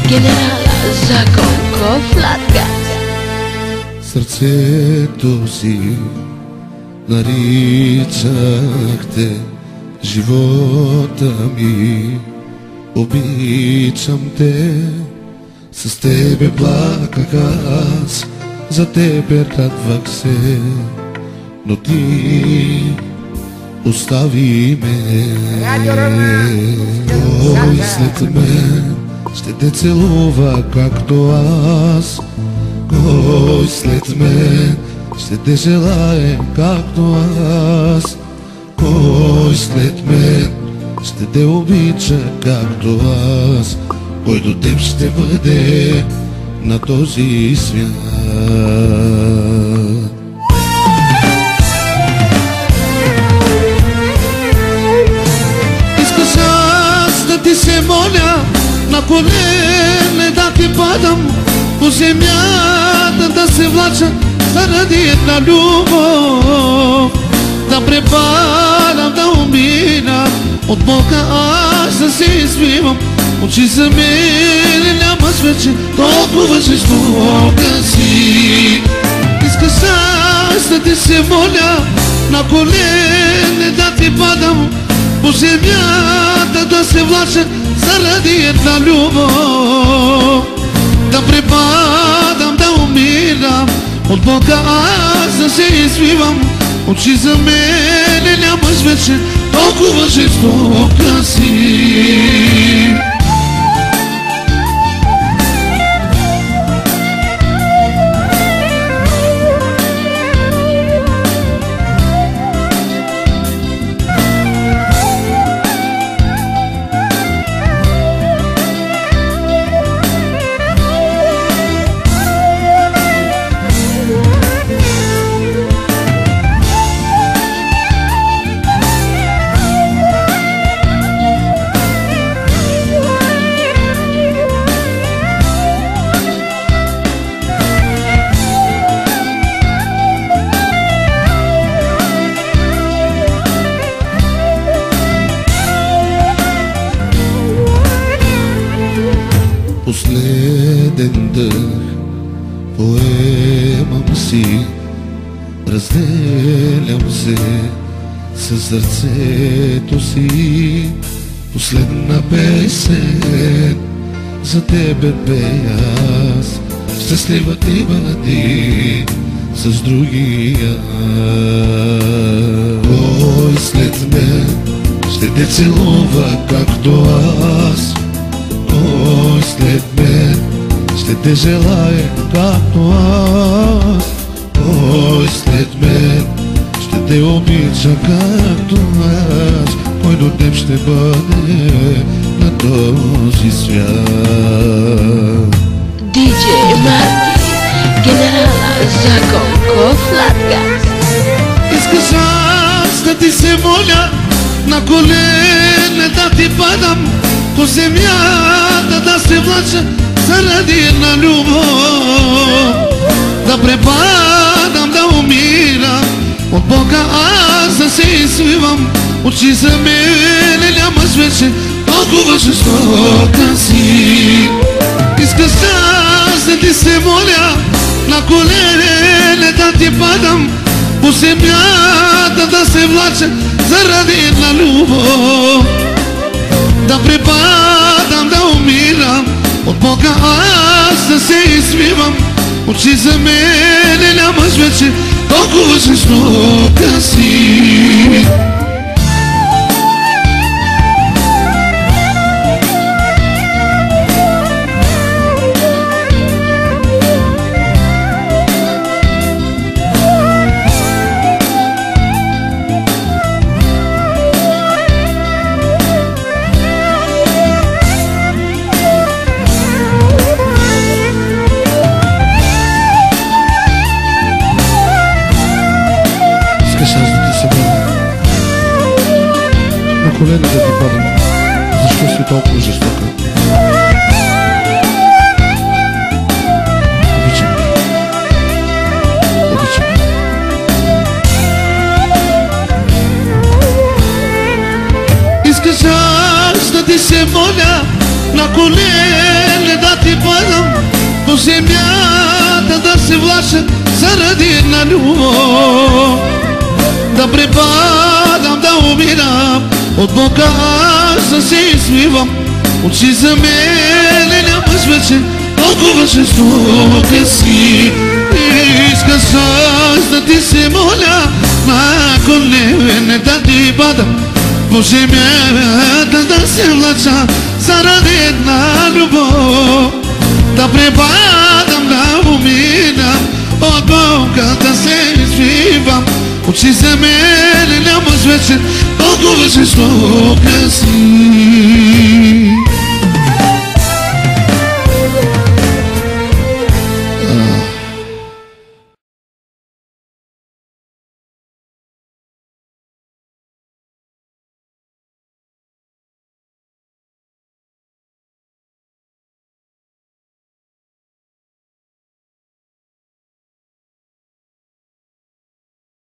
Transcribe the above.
Генерала Законков Ладгас. Сърцето си наричахте живота ми, обичам те, с тебе плаках аз, за тебе радвах се, но ти остави ме. Кой след мен ще те целува както аз? Кой след мен ще те желае както аз? Кой след мен ще те обича както аз? Кой до теб ще бъде на този свят? Искаш аз да ти се моля, на колене да ти падам, по земята да се влача заради една любов, да препадам, да умирам от болка, аз да се извивам. Очи за мен нямаш вече толкова жестока си. Искаш аз да ти се моля, на колене да ти падам, по земята да се влача заради една любов, да препадам, да умирам от болка, аз да се извивам. Очи за мен нямаш вече толкова жестока си. Последен дъх поемам си, разделям се със сърцето си. Последна песен за тебе пея аз, щастлива ти бъди с другия. Кой след мен ще те целува както аз? Кой след мен ще те желае както аз? Кой след мен ще те обича както аз? Кой до теб ще бъде на този свят? Диджей Марки, генерала Законков Ладгас. Искаш аз да ти се моля, на колене да ти падам, по земята да се влача заради една любов, да препадам, да умирам от болка, аз да се извивам. Очи за мен нямаш вече толкова жестока си. Искаш аз да ти се моля, на колене да ти падам, по земята да се влача заради една любов, да препадам, да умирам от болка, аз да се извивам. Очи за мен нямаш вече толкова жестока си. Искаш аз да ти се моля, на колене да ти падам, защо си толкова жестока? Обичам те, обичам те. Искаш аз да ти се моля, на колене да падам по земята да се влаша заради една любов. Да препадам, да умирам, от Бога аз да се извивам. Очи за мен нямаш вече, толкова жестока си. Искаш аз да ти се моля, на колене да ти падам по земята да се влача заради една любов. Да препадам, да умирам, от Бога да се извивам. Очи за мен нямаш вече, толкова жестока си.